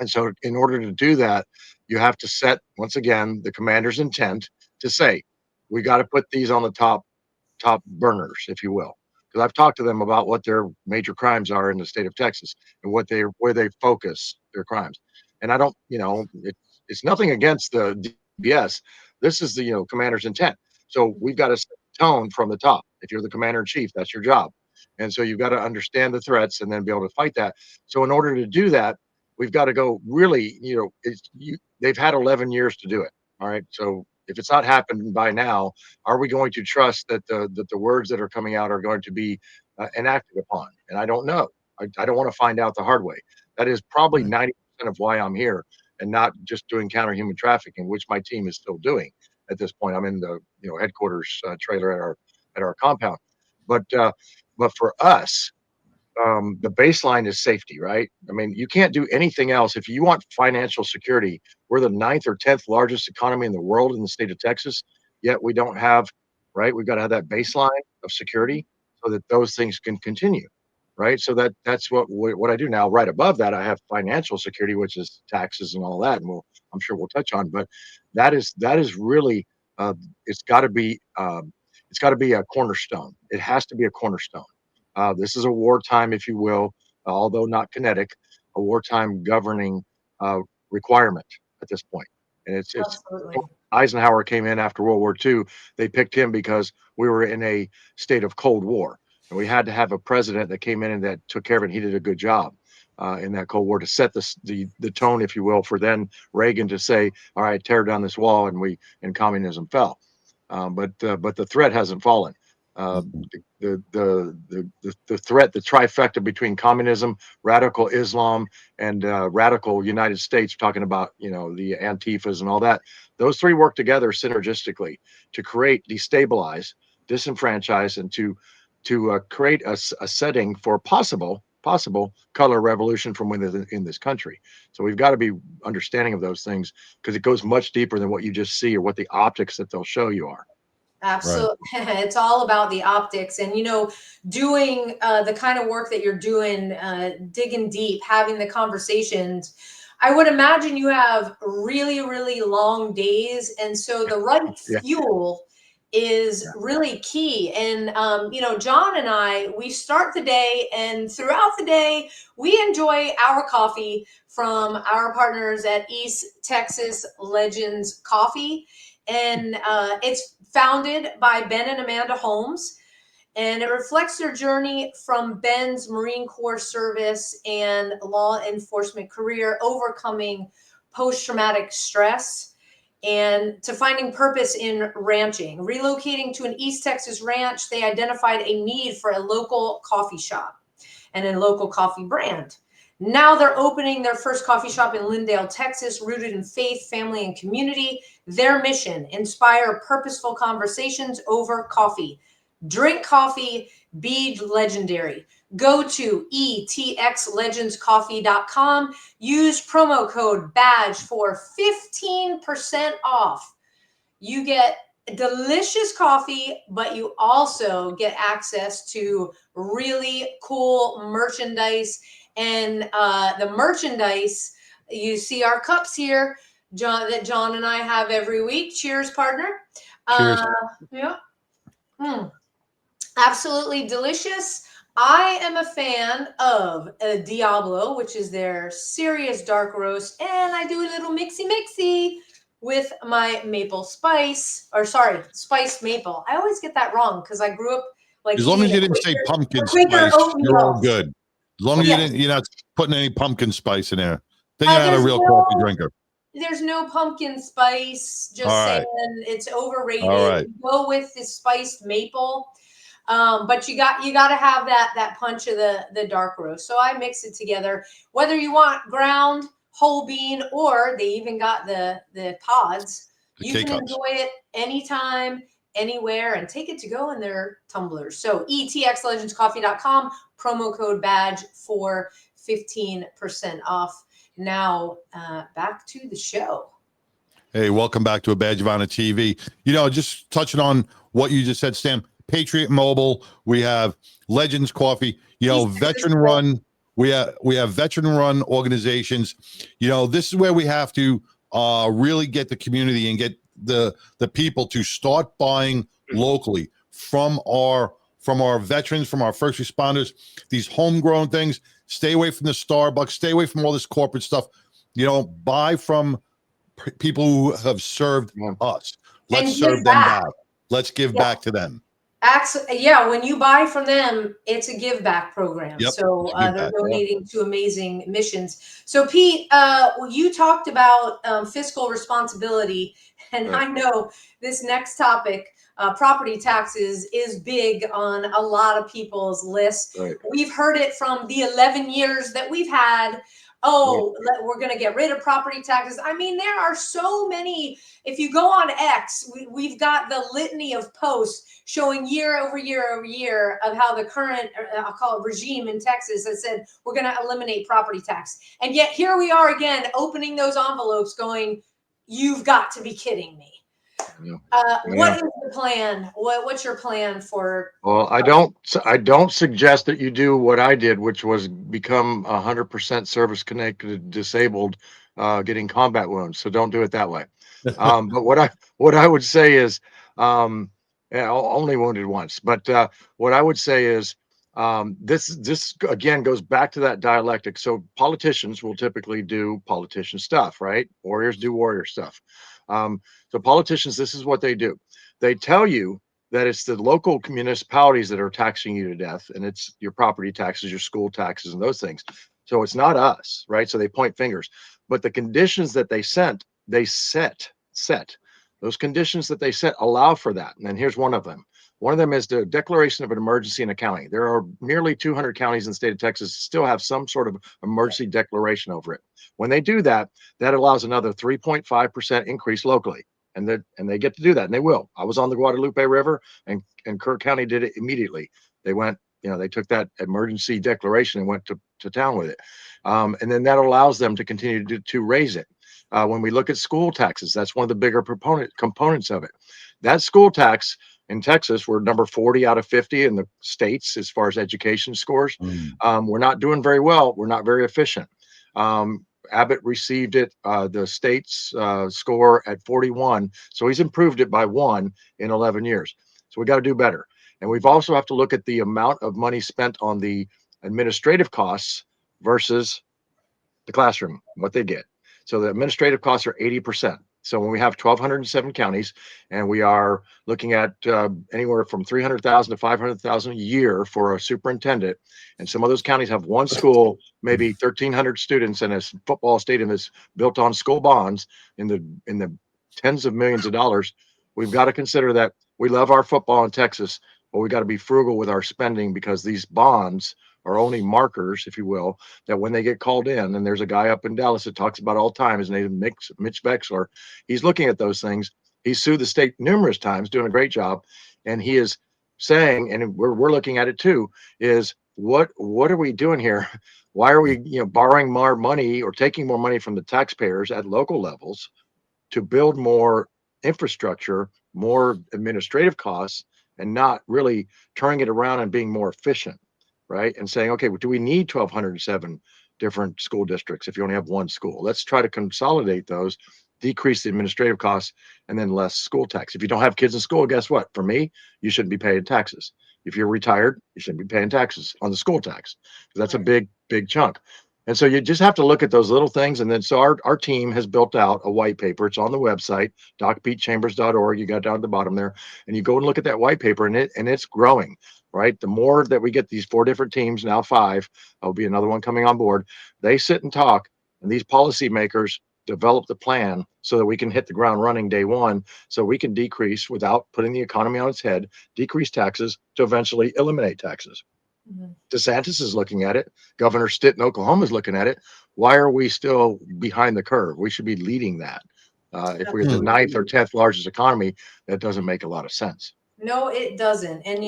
And so in order to do that, you have to set, once again, the commander's intent to say, we got to put these on the top burners, if you will. Because I've talked to them about what their major crimes are in the state of Texas and where they focus their crimes. And I don't, it's nothing against the DPS. This is the commander's intent. So we've got to set the tone from the top. If you're the commander in chief, that's your job. And so you've got to understand the threats and then be able to fight that. So in order to do that, we've got to go really, they've had 11 years to do it. All right. So if it's not happened by now, are we going to trust that the words that are coming out are going to be enacted upon? And I don't know. I don't want to find out the hard way. That is probably 90% of why I'm here and not just doing counter human trafficking, which my team is still doing at this point. I'm in the headquarters trailer at our compound. But for us, the baseline is safety, right? I mean, you can't do anything else. If you want financial security, we're the 9th or 10th largest economy in the world in the state of Texas, yet we don't have, right? We've got to have that baseline of security so that those things can continue, right? So that's what I do now. Right above that, I have financial security, which is taxes and all that, and I'm sure we'll touch on. But that is really it's got to be a cornerstone. It has to be a cornerstone. This is a wartime, if you will, although not kinetic, a wartime governing requirement at this point. And it's Absolutely. Eisenhower came in after World War II. They picked him because we were in a state of Cold War, and we had to have a president that came in and that took care of it. And he did a good job in that Cold War to set the tone, if you will, for then Reagan to say, "All right, tear down this wall," and communism fell. But the threat hasn't fallen. The threat, the trifecta between communism, radical Islam, and radical United States, talking about the Antifas and all that, those three work together synergistically to create, destabilize, disenfranchise, and to create a setting for possible color revolution from within this country. So we've got to be understanding of those things because it goes much deeper than what you just see or what the optics that they'll show you are. Absolutely. Right. It's all about the optics and, doing the kind of work that you're doing, digging deep, having the conversations. I would imagine you have really, really long days. And so the right fuel is really key. And, John and I, we start the day and throughout the day, we enjoy our coffee from our partners at East Texas Legends Coffee. And it's founded by Ben and Amanda Holmes, and it reflects their journey from Ben's Marine Corps service and law enforcement career, overcoming post-traumatic stress, and to finding purpose in ranching. Relocating to an East Texas ranch, they identified a need for a local coffee shop and a local coffee brand. Now they're opening their first coffee shop in Lindale, Texas, rooted in faith, family, and community. Their mission: inspire purposeful conversations over coffee. Drink coffee, be legendary. Go to etxlegendscoffee.com. Use promo code BADGE for 15% off. You get delicious coffee, but you also get access to really cool merchandise. And the merchandise, you see our cups here, John and I have every week. Cheers, partner. Cheers. Yeah. Absolutely delicious. I am a fan of Diablo, which is their serious dark roast, and I do a little mixy with my maple spice, or sorry, spiced maple. I always get that wrong because I grew up like As long as you didn't say pumpkin spice, you're all good. As long as you're not putting any pumpkin spice in there, then you're not a real coffee drinker. There's no pumpkin spice. Just saying, it's overrated. All right. Go with the spiced maple. But you got to have that punch of the dark roast. So I mix it together. Whether you want ground, whole bean, or they even got the pods, you can enjoy it anytime, anywhere, and take it to go in their tumblers. So etxlegendscoffee.com, promo code badge for 15% off. Now back to the show. Hey, welcome back to A Badge of Honor TV. Just touching on what you just said, Stan. Patriot Mobile, we have Legends Coffee, veteran run. We have veteran run organizations. This is where we have to really get the community and get the people to start buying locally from our veterans, from our first responders. These homegrown things. Stay away from the Starbucks. Stay away from all this corporate stuff. Buy from people who have served us. Let's serve them back. Let's give back to them. When you buy from them, it's a give back program. Yep. So they're donating to amazing missions. So Pete, you talked about fiscal responsibility, and I know this next topic, property taxes, is big on a lot of people's list. Right. We've heard it from the 11 years that we've had. We're going to get rid of property taxes. I mean, there are so many. If you go on X, we've got the litany of posts showing year over year of how the current, I'll call it regime in Texas, has said, we're going to eliminate property tax. And yet here we are again, opening those envelopes going, you've got to be kidding me. What is the plan? What's your plan for? Well, I don't suggest that you do what I did, which was become 100% service connected disabled, getting combat wounds. So don't do it that way. But what I would say is, only wounded once. But what I would say is, this again goes back to that dialectic. So politicians will typically do politician stuff, right? Warriors do warrior stuff. So politicians, this is what they do. They tell you that it's the local municipalities that are taxing you to death, and it's your property taxes, your school taxes, and those things. So it's not us, right? So they point fingers. But the conditions that they set, those conditions that they set allow for that. And here's one of them. One of them is the declaration of an emergency in a county. There are nearly 200 counties in the state of Texas that still have some sort of emergency declaration over it. When they do that, that allows another 3.5% increase locally. And they get to do that, and they will. I was on the Guadalupe River, and Kirk County did it immediately. They went, they took that emergency declaration and went to town with it. And then that allows them to continue to raise it. When we look at school taxes, that's one of the bigger components of it. That school tax in Texas, we're number 40 out of 50 in the states as far as education scores. We're not doing very well. We're not very efficient. Abbott received it, the state's score at 41. So he's improved it by 1 in 11 years. So we got to do better. And we've also have to look at the amount of money spent on the administrative costs versus the classroom, what they get. So the administrative costs are 80%. So when we have 1,207 counties, and we are looking at anywhere from 300,000 to 500,000 a year for a superintendent, and some of those counties have one school, maybe 1,300 students, and a football stadium that's built on school bonds in the tens of millions of dollars, we've got to consider that we love our football in Texas, but we got to be frugal with our spending, because these bonds are only markers, if you will, that when they get called in, and there's a guy up in Dallas that talks about all the time, his name is Mitch Vexler. He's looking at those things. He's sued the state numerous times, doing a great job. And he is saying, and we're looking at it too, is what are we doing here? Why are we, borrowing more money or taking more money from the taxpayers at local levels to build more infrastructure more administrative costs and not really turning it around and being more efficient, right? And saying, okay, well, do we need 1,207 different school districts if you only have one school? Let's try to consolidate those, decrease the administrative costs, and then less school tax. If you don't have kids in school, guess what? For me, you shouldn't be paying taxes. If you're retired, you shouldn't be paying taxes on the school tax. That's a big, big chunk. And so you just have to look at those little things. And then so our team has built out a white paper. It's on the website, docpetechambers.org. You got down at the bottom there, and you go and look at that white paper, and it's growing, right? The more that we get these 4 different teams, now 5, there'll be another one coming on board. They sit and talk, and these policymakers develop the plan so that we can hit the ground running day one, so we can decrease, without putting the economy on its head, decrease taxes to eventually eliminate taxes. DeSantis is looking at it. Governor Stitt in Oklahoma is looking at it. Why are we still behind the curve? We should be leading that. If we're the 9th or 10th largest economy, that doesn't make a lot of sense. No, it doesn't. And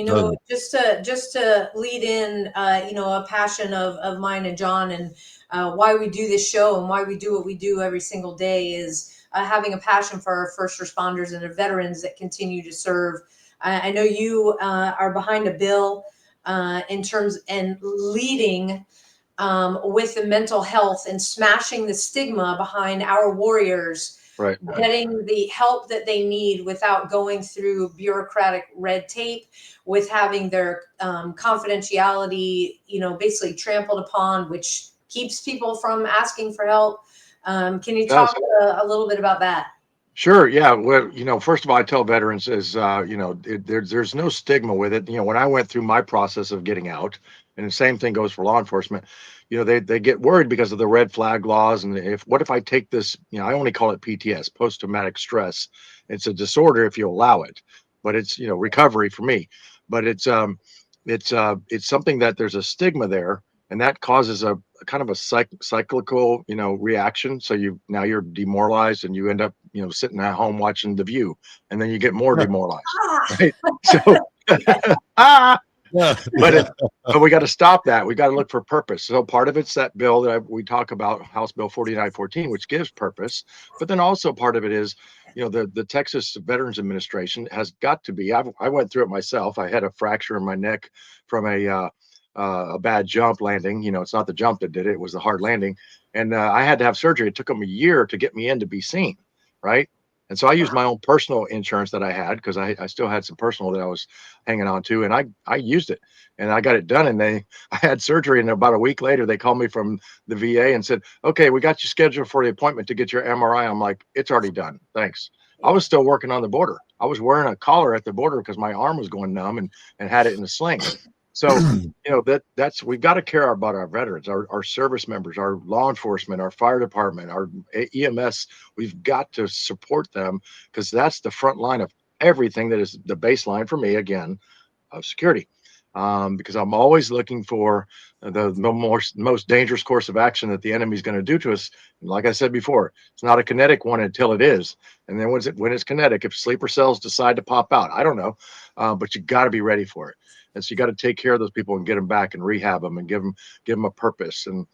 just to lead in, a passion of mine and John, and why we do this show and why we do what we do every single day is having a passion for our first responders and the veterans that continue to serve. I know you are behind a bill in terms and leading with the mental health and smashing the stigma behind our warriors. Right. Getting the help that they need without going through bureaucratic red tape, with having their confidentiality, basically trampled upon, which keeps people from asking for help. Can you talk a little bit about that? Sure. Yeah. Well, first of all, I tell veterans is, there's no stigma with it. When I went through my process of getting out, and the same thing goes for law enforcement, they get worried because of the red flag laws. And what if I take this, I only call it PTS, post-traumatic stress. It's a disorder if you allow it, but it's, recovery for me, but it's something that there's a stigma there, and that causes a kind of a cyclical, reaction. So now you're demoralized, and you end up, sitting at home watching The View, and then you get more demoralized, right? So, but we got to stop that. We got to look for purpose. So part of it's that bill that we talk about, House Bill 4914, which gives purpose. But then also part of it is, the Texas Veterans Administration has got to be. I went through it myself. I had a fracture in my neck from a bad jump landing. It's not the jump that did it; it was the hard landing, and I had to have surgery. It took them a year to get me in to be seen, right? And so I used my own personal insurance that I had, because I still had some personal that I was hanging on to, and I used it, and I got it done. And I had surgery, and about a week later, they called me from the VA and said, "Okay, we got you scheduled for the appointment to get your MRI." I'm like, "It's already done, thanks." I was still working on the border. I was wearing a collar at the border because my arm was going numb, and had it in a sling. So, that's, we've got to care about our veterans, our service members, our law enforcement, our fire department, our EMS. We've got to support them, because that's the front line of everything. That is the baseline for me, again, of security. Because I'm always looking for the most dangerous course of action that the enemy is going to do to us. And like I said before, it's not a kinetic one until it is. And then when it's kinetic, if sleeper cells decide to pop out, I don't know, but you got to be ready for it. And so you got to take care of those people and get them back and rehab them and give them a purpose. And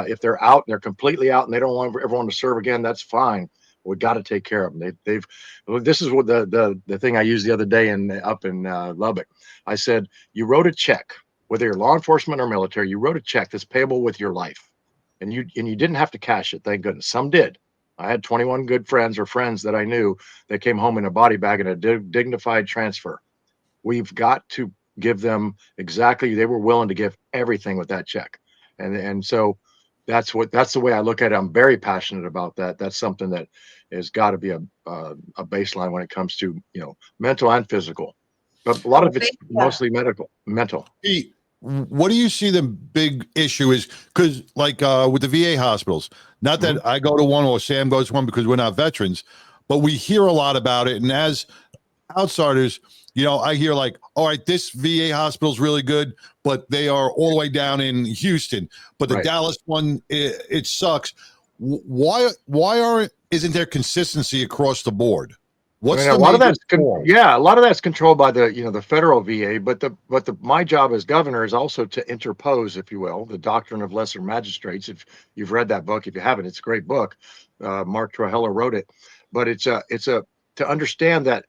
if they're out and they're completely out and they don't want everyone to serve again, that's fine. We got to take care of them. This is what the thing I used the other day up in Lubbock. I said, you wrote a check, whether you're law enforcement or military, you wrote a check that's payable with your life, and you didn't have to cash it. Thank goodness. Some did. I had 21 good friends that I knew that came home in a body bag and a dignified transfer. We've got to give them exactly. They were willing to give everything with that check, and so that's the way I look at it. I'm very passionate about that. That's something that has got to be a baseline when it comes to mental and physical, but a lot of it's mostly mental. Pete, what do you see the big issue is? Because with the VA hospitals, not that I go to one or Sam goes to one because we're not veterans, but we hear a lot about it, and as outsiders, I hear all right, this VA hospital is really good, but they are all the way down in Houston. But the Dallas one, it sucks. Why isn't there consistency across the board? A lot of that's controlled by the federal VA, but my job as governor is also to interpose, if you will, the doctrine of lesser magistrates. If you've read that book, if you haven't, it's a great book. Mark Trujillo wrote it, but it's to understand that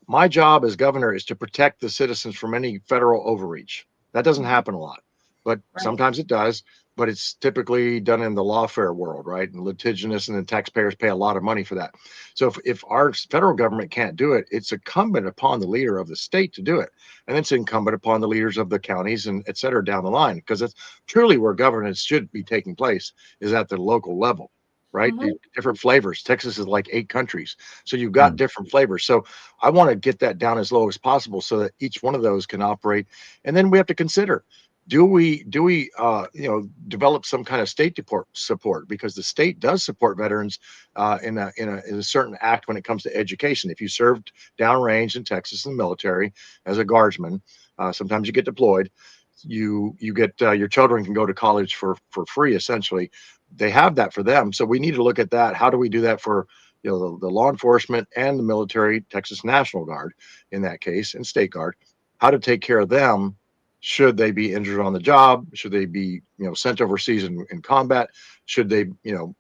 my job as governor is to protect the citizens from any federal overreach. That doesn't happen a lot, but Right. sometimes it does. But it's typically done in the lawfare world, right? And litigious, and the taxpayers pay a lot of money for that. So if our federal government can't do it, it's incumbent upon the leader of the state to do it. And it's incumbent upon the leaders of the counties and et cetera down the line, because it's truly where governance should be taking place, is at the local level, right? Mhm. Different flavors. Texas is like 8 countries. So you've got different flavors. So I want to get that down as low as possible so that each one of those can operate. And then we have to consider, do we develop some kind of state support, because the state does support veterans in a certain act when it comes to education. If you served downrange in Texas in the military as a guardsman, sometimes you get deployed, you get your children can go to college for free. Essentially, they have that for them. So we need to look at that. How do we do that for the law enforcement and the military, Texas National Guard in that case, and State Guard? How to take care of them should they be injured on the job? Should they be sent overseas in combat? Should they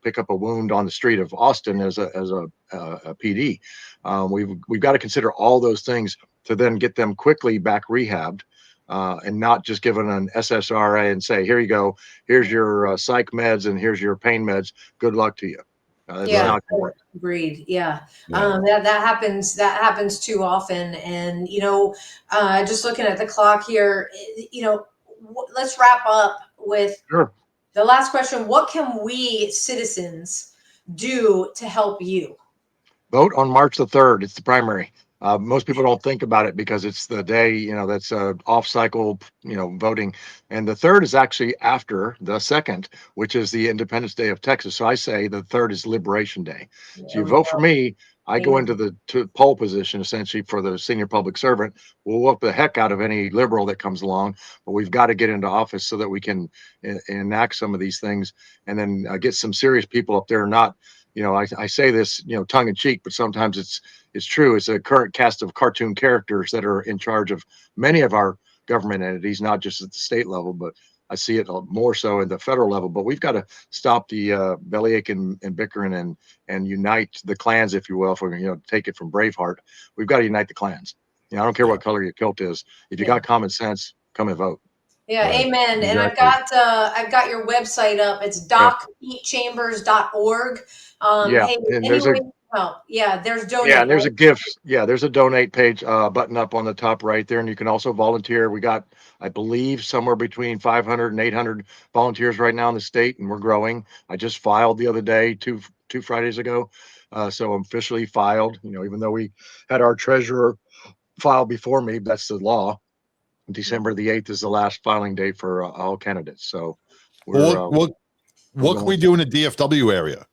pick up a wound on the street of Austin as a PD? We've got to consider all those things to then get them quickly back rehabbed, and not just given an SSRA and say, here you go, here's your psych meds and here's your pain meds. Good luck to you. That's Yeah, not gonna work. agreed. Yeah. Yeah. That happens. That happens too often. And just looking at the clock here, let's wrap up with Sure. the last question. What can we citizens do to help you? Vote on March the 3rd. It's the primary. Most people don't think about it because it's the day, that's off cycle, voting. And the 3rd is actually after the 2nd, which is the Independence Day of Texas. So I say the 3rd is Liberation Day. So you vote for me, I go into the poll position essentially for the senior public servant. We'll whoop the heck out of any liberal that comes along, but we've got to get into office so that we can enact some of these things, and then get some serious people up there. Not, I say this, tongue in cheek, but sometimes it's true. It's a current cast of cartoon characters that are in charge of many of our government entities, not just at the state level, but I see it more so in the federal level. But we've got to stop the bellyache and bickering and unite the clans, if you will. If we're going to take it from Braveheart, we've got to unite the clans. I don't care what color your kilt is. If you got common sense, come and vote. Yeah, Right. amen. And Exactly. I've got your website up. It's docpeatchambers.org. Yeah, Hey, and any way you can help. Yeah, there's donate. Yeah, and there's a right? gift. Yeah, there's a donate page button up on the top right there, and you can also volunteer. We got, I believe, somewhere between 500 and 800 volunteers right now in the state, and we're growing. I just filed the other day, two Fridays ago, so I'm officially filed. Even though we had our treasurer file before me, that's the law. December the 8th is the last filing date for all candidates. So we're Well, what can we going. do in the DFW area?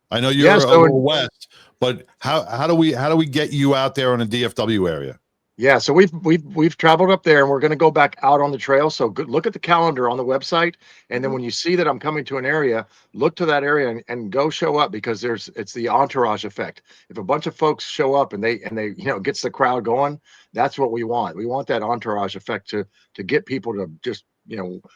I know Yeah, you're a so little west, but how do we get you out there in the DFW area? Yeah, so we've traveled up there, and we're going to go back out on the trail. So good, look at the calendar on the website, and then when you see that I'm coming to an area, look to that area and go show up, because it's the entourage effect. If a bunch of folks show up and they gets the crowd going, that's what we want. We want that entourage effect to get people to just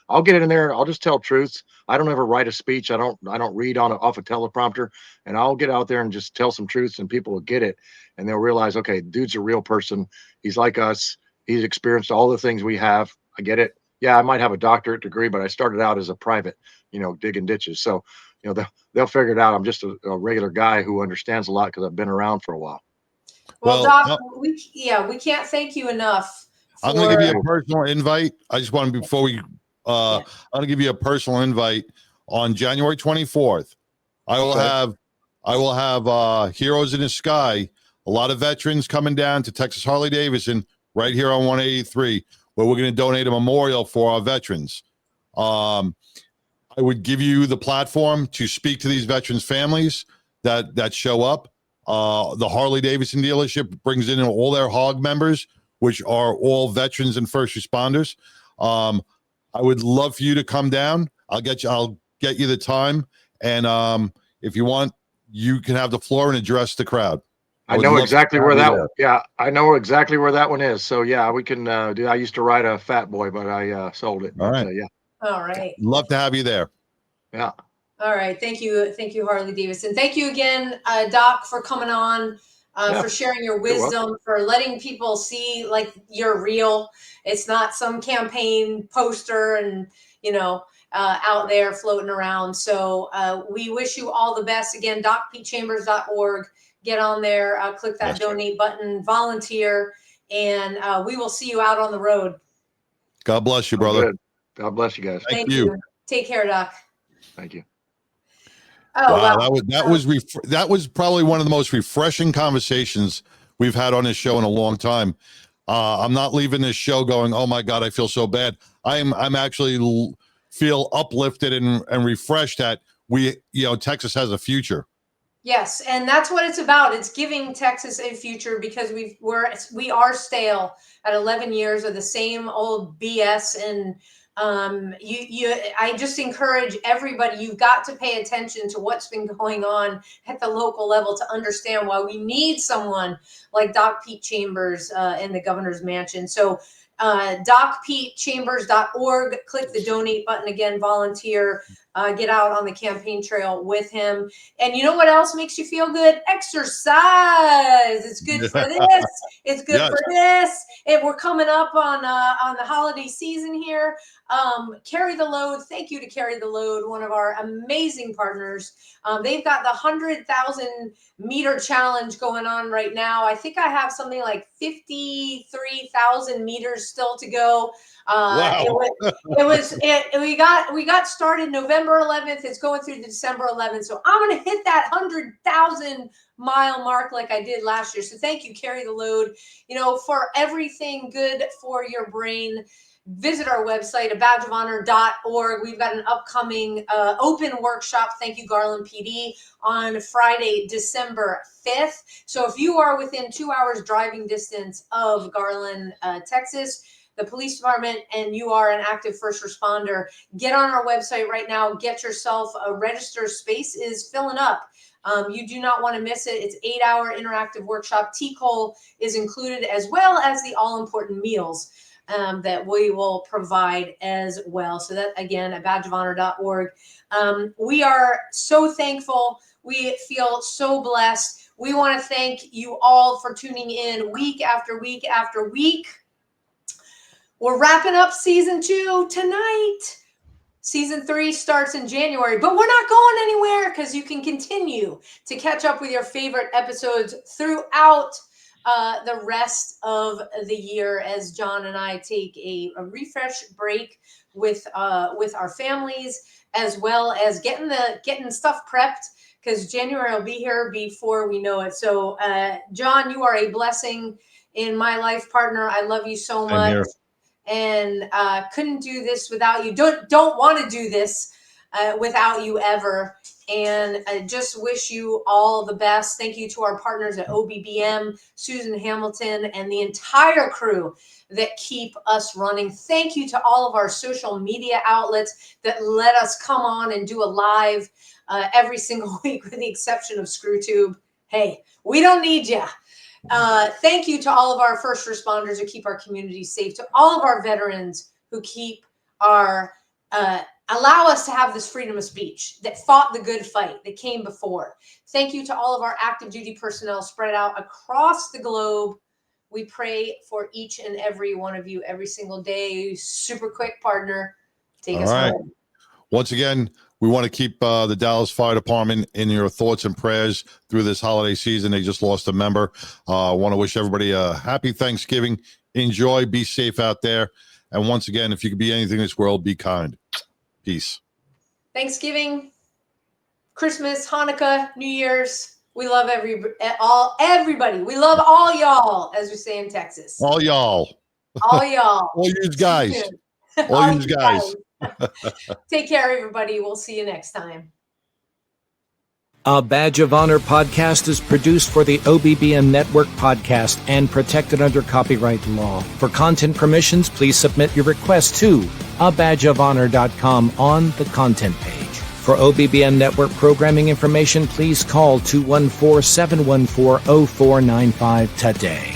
I'll get in there. I'll just tell truths. I don't ever write a speech. I don't read off a teleprompter, and I'll get out there and just tell some truths, and people will get it, and they'll realize, okay, dude's a real person. He's like us. He's experienced all the things we have. I get it. Yeah, I might have a doctorate degree, but I started out as a private, digging ditches. So, they'll figure it out. I'm just a regular guy who understands a lot because I've been around for a while. Well, Well, Doc, we can't thank you enough. I'm going to give you for- a personal invite. I just want to, before we, I'm going to give you a personal invite on January 24th. I will have Heroes in the Sky, a lot of veterans coming down to Texas Harley Davidson right here on 183, where we're going to donate a memorial for our veterans. I would give you the platform to speak to these veterans' families that show up. The Harley Davidson dealership brings in all their hog members, which are all veterans and first responders. I would love for you to come down. I'll get you the time, and if you want, you can have the floor and address the crowd. I know exactly where that one. Yeah, I know exactly where that one is. So yeah, we can do. I used to ride a Fat Boy, but I sold it. All right. Yeah. All right. Love to have you there. Yeah. All right. Thank you, Harley Davidson. Thank you again, Doc, for coming on. for sharing your wisdom, for letting people see like you're real. It's not some campaign poster and, out there floating around. So we wish you all the best. Again, docpchambers.org. Get on there, click that donate button, volunteer, and we will see you out on the road. God bless you, brother. God bless you guys. Thank you. Take care, Doc. Thank you. Oh, wow. That was probably one of the most refreshing conversations we've had on this show in a long time. I'm not leaving this show going, oh my God, I feel so bad. I'm actually feel uplifted and refreshed that Texas has a future. Yes, and that's what it's about. It's giving Texas a future because we are stale at 11 years of the same old BS. And I just encourage everybody. You've got to pay attention to what's been going on at the local level to understand why we need someone like Doc Pete Chambers in the governor's mansion. So docpchambers.org, click the donate button again, volunteer, get out on the campaign trail with him. And you know what else makes you feel good? Exercise. It's good for this. It's good for this. And we're coming up on the holiday season here. Carry the Load. Thank you to Carry the Load, one of our amazing partners. They've got the 100,000 meter challenge going on right now. I think I have something like 53,000 meters still to go. Wow. We got started November 11th. It's going through December 11th. So I'm going to hit that 100,000 mile mark like I did last year. So thank you, Carry the Load, for everything good for your brain. Visit our website, abadgeofhonor.org. We've got an upcoming open workshop. Thank you, Garland PD, on Friday, December 5th. So if you are within 2 hours driving distance of Garland, Texas, the police department, and you are an active first responder, get on our website right now. Get yourself a register. Space is filling up. You do not want to miss it. It's 8-hour interactive workshop. T-Cole is included, as well as the all-important meals that we will provide as well. So that, again, at badgeofhonor.org. We are so thankful. We feel so blessed. We want to thank you all for tuning in week after week after week. We're wrapping up season 2 tonight. Season 3 starts in January, but we're not going anywhere because you can continue to catch up with your favorite episodes throughout the rest of the year as John and I take a refresh break with our families, as well as getting stuff prepped, because January will be here before we know it. So, John, you are a blessing in my life, partner. I love you so much. And couldn't do this without you. Don't want to do this without you ever. And I just wish you all the best. Thank you to our partners at OBBM, Susan Hamilton, and the entire crew that keep us running. Thank you to all of our social media outlets that let us come on and do a live every single week, with the exception of ScrewTube. Hey, we don't need you. Thank you to all of our first responders who keep our community safe, to all of our veterans who keep allow us to have this freedom of speech, that fought the good fight, that came before. Thank you to all of our active duty personnel spread out across the globe. We pray for each and every one of you every single day. Super quick, partner. Take us home. Once again, we want to keep the Dallas Fire Department in your thoughts and prayers through this holiday season. They just lost a member. I want to wish everybody a happy Thanksgiving. Enjoy. Be safe out there. And once again, if you could be anything in this world, be kind. Peace. Thanksgiving, Christmas, Hanukkah, New Year's. We love everybody. We love all y'all, as we say in Texas. All y'all. All y'all. All you guys. All you guys. Take care, everybody. We'll see you next time. A Badge of Honor podcast is produced for the OBBM Network podcast and protected under copyright law. For content permissions, please submit your request to abadgeofhonor.com on the content page. For OBBM Network programming information, please call 214-714-0495 today.